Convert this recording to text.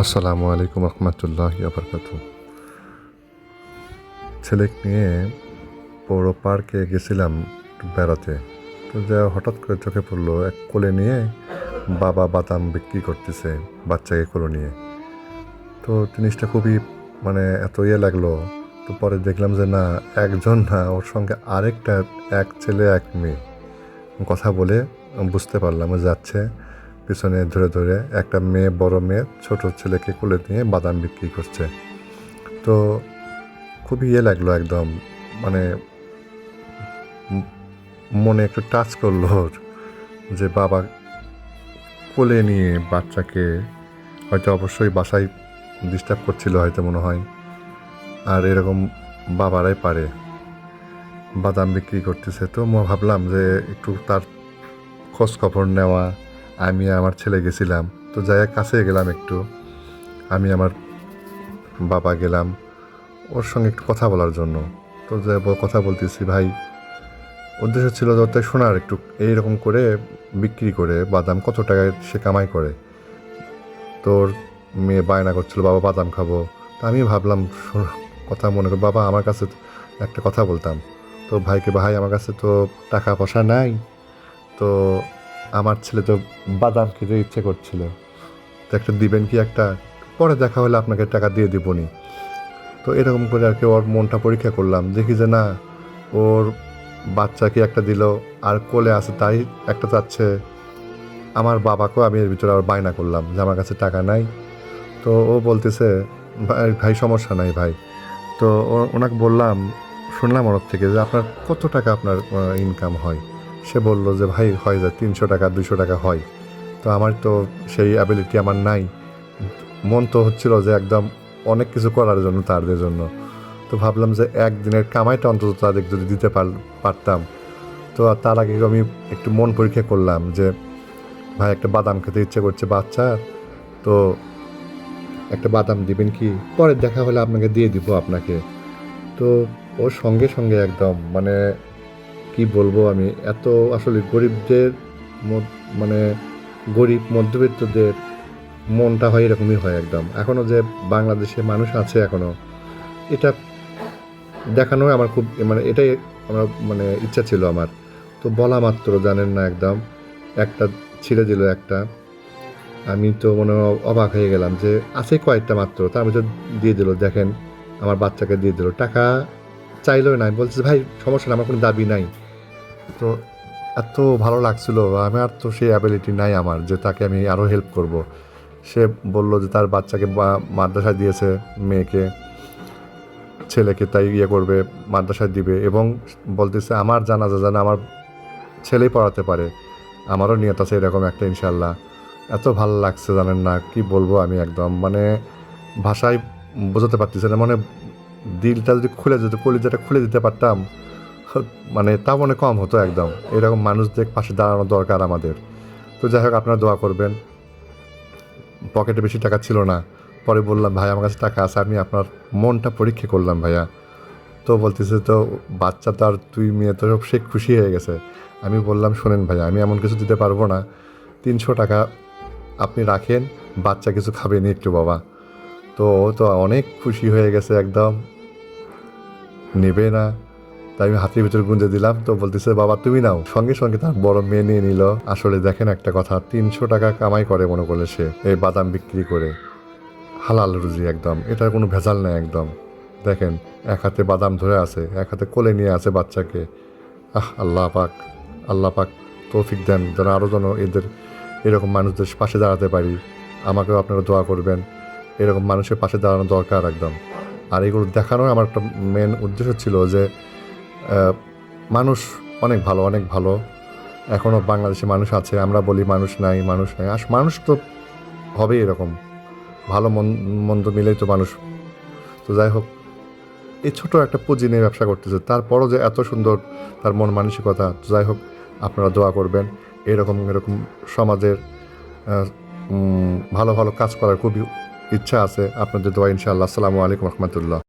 আসসালামু আলাইকুম রহমতুল্লাহি বারাকাতু। ছেলেকে নিয়ে পৌর পার্কে গেছিলাম একটু বেড়াতে। তো যা হঠাৎ করে চোখে পড়লো এক কোলে নিয়ে বাবা বাদাম বিক্রি করতেছে বাচ্চাকে কোলে নিয়ে। তো জিনিসটা খুবই এত লাগলো। তো পরে দেখলাম যে না, একজন না, ওর সঙ্গে আরেকটা, এক ছেলে এক মেয়ে। কথা বলে বুঝতে পারলাম ও যাচ্ছে পিছনে ধরে ধরে একটা মেয়ে, বড় মেয়ে ছোট ছেলেকে কোলে নিয়ে বাদাম বিক্রি করছে। তো খুবই লাগলো একদম, মানে ম- মনে একটু টাচ করলো ওর, যে বাবা কোলে নিয়ে বাচ্চাকে হয়তো অবশ্যই বাসায় ডিস্টার্ব করছিল হয়তো মনে হয়। আর এরকম বাবারাই পারে, বাদাম বিক্রি করতেছে। তো ভাবলাম যে একটু তার খোঁজ খবর নেওয়া। আমি আমার ছেলে গেছিলাম, তো যাই কাছে গেলাম একটু, আমি আমার বাবা গেলাম ওর সঙ্গে একটু কথা বলার জন্য। তো যে কথা বলতেছি ভাই, উদ্দেশ্য ছিল যাতে শোনার একটু এইরকম করে বিক্রি করে বাদাম কত টাকায় সে কামাই করে। তোর মেয়ে বায়না করছিল বাবা বাদাম খাবো। তো আমি ভাবলাম কথা মনে করি, বাবা আমার কাছে একটা কথা বলতাম। তো ভাইকে, ভাই আমার কাছে তো টাকা পয়সা নাই, তো আমার ছেলে তো বাদাম খেতে ইচ্ছে করছিল, তো একটা দিবেন কি একটা, পরে দেখা হলে আপনাকে টাকা দিয়ে দিবনি। তো এরকম করে আর কি ওর মনটা পরীক্ষা করলাম, দেখি যে না, ওর বাচ্চাকে একটা দিল, আর কোলে আছে তাই একটা চাচ্ছে। আমার বাবাকেও আমি এর ভিতরে আবার বায়না করলাম যে আমার কাছে টাকা নাই। তো ও বলতেছে ভাই ভাই সমস্যা নাই ভাই। তো ওনাকে বললাম, শুনলাম ওর থেকে যে আপনার কত টাকা আপনার ইনকাম হয়। সে বলল যে ভাই হয় যায় 300 টাকা 200 টাকা হয়। তো আমার তো সেই অ্যাবিলিটি আমার নাই। মন তো হচ্ছিল যে একদম অনেক কিছু করার জন্য তাদের জন্য। তো ভাবলাম যে একদিনের কামাইটা অন্তত তাদের যদি দিতে পারতাম। তো তার আগে আমি একটু মন পরীক্ষা করলাম যে ভাই একটা বাদাম খেতে ইচ্ছে করছে বাচ্চার, তো একটা বাদাম দিবেন কি, পরে দেখা হলে আপনাকে দিয়ে দিব আপনাকে। তো ওর সঙ্গে সঙ্গে একদম কি বলবো আমি, এত আসলে গরিবদের মানে গরিব মধ্যবিত্তদের মনটা হয় এরকমই হয় একদম। এখনও যে বাংলাদেশে মানুষ আছে এখনও, এটা দেখানো আমার খুব এটাই আমার ইচ্ছা ছিল আমার। তো বলা মাত্র জানেন না একদম একটা ছিঁড়ে দিল একটা। আমি তো অবাক হয়ে গেলাম যে আছে কয়েকটা মাত্র, তার ভিতর দিয়ে দিল, দেখেন আমার বাচ্চাকে দিয়ে দিল। টাকা চাইলেও নাই, বলছে ভাই সমস্যা না, আমার কোনো দাবি নাই। তো এত ভালো লাগছিল, আমার তো সেই অ্যাবিলিটি নাই আমার যে তাকে আমি আরও হেল্প করব। সে বলল যে তার বাচ্চাকে মাদ্রাসায় দিয়েছে, মেয়েকে ছেলেকে তাই করবে, মাদ্রাসায় দিবে, এবং বলতেছে আমার জানাজা যেন আমার ছেলেই পড়াতে পারে, আমারও নিয়ত আছে এরকম একটা ইনশাল্লাহ। এত ভালো লাগছে জানেন না, কি বলবো আমি একদম ভাষায় বোঝাতে পারতেছে না। দিলটা যদি খুলে যেত, কলিজাটা খুলে দিতে পারতাম, তা কম হতো একদম। এরকম মানুষদের পাশে দাঁড়ানো দরকার আমাদের। তো যাই হোক, আপনারা দোয়া করবেন। পকেটে বেশি টাকা ছিল না, পরে বললাম ভাই আমার কাছে টাকা আছে, আমি আপনার মনটা পরীক্ষা করলাম ভাইয়া। তো বলতেছে তো বাচ্চা তো আর তুই মেয়ে তো সব, সে খুশি হয়ে গেছে। আমি বললাম শোনেন ভাইয়া, আমি এমন কিছু দিতে পারবো না, 300 টাকা আপনি রাখেন, বাচ্চা কিছু খাবেনি একটু বাবা। তো ও তো অনেক খুশি হয়ে গেছে একদম, নেবে না। তাই আমি হাতের ভিতরে গুঁজে দিলাম। তো বলতেছে বাবা তুমি নাও, সঙ্গে সঙ্গে তার বড় মেয়ে নিয়ে নিল। আসলে দেখেন একটা কথা, 300 টাকা কামাই করে মনে করলে সে এই বাদাম বিক্রি করে, হালাল রুজি একদম, এটার কোনো ভেজাল নেই একদম। দেখেন, এক হাতে বাদাম ধরে আছে, এক হাতে কোলে নিয়ে আছে বাচ্চাকে। আল্লাহ পাক, আল্লাহ পাক তৌফিক দেন যেন আরও যেন এদের এরকম মানুষদের পাশে দাঁড়াতে পারি। আমাকেও আপনারা দোয়া করবেন, এরকম মানুষের পাশে দাঁড়ানো দরকার একদম। আর এগুলো দেখানোর আমার একটা মেন উদ্দেশ্য ছিল যে মানুষ অনেক ভালো, অনেক ভালো। এখনও বাংলাদেশে মানুষ আছে, আমরা বলি মানুষ নাই, মানুষ নাই, মানুষ তো হবেই এরকম, ভালো মন্দ মিলেই তো মানুষ। তো যাই হোক, এই ছোট একটা পুঁজি নিয়ে ব্যবসা করতেছে, তারপরও যে এত সুন্দর তার মন মানসিকতা। তো যাই হোক, আপনারা দোয়া করবেন। এরকম এরকম সমাজের ভালো ভালো কাজ করার খুবই ইচ্ছা আছে, আপনাদের দোয়া ইনশাআল্লাহ। আসসালামু আলাইকুম রহমতুল্লাহ।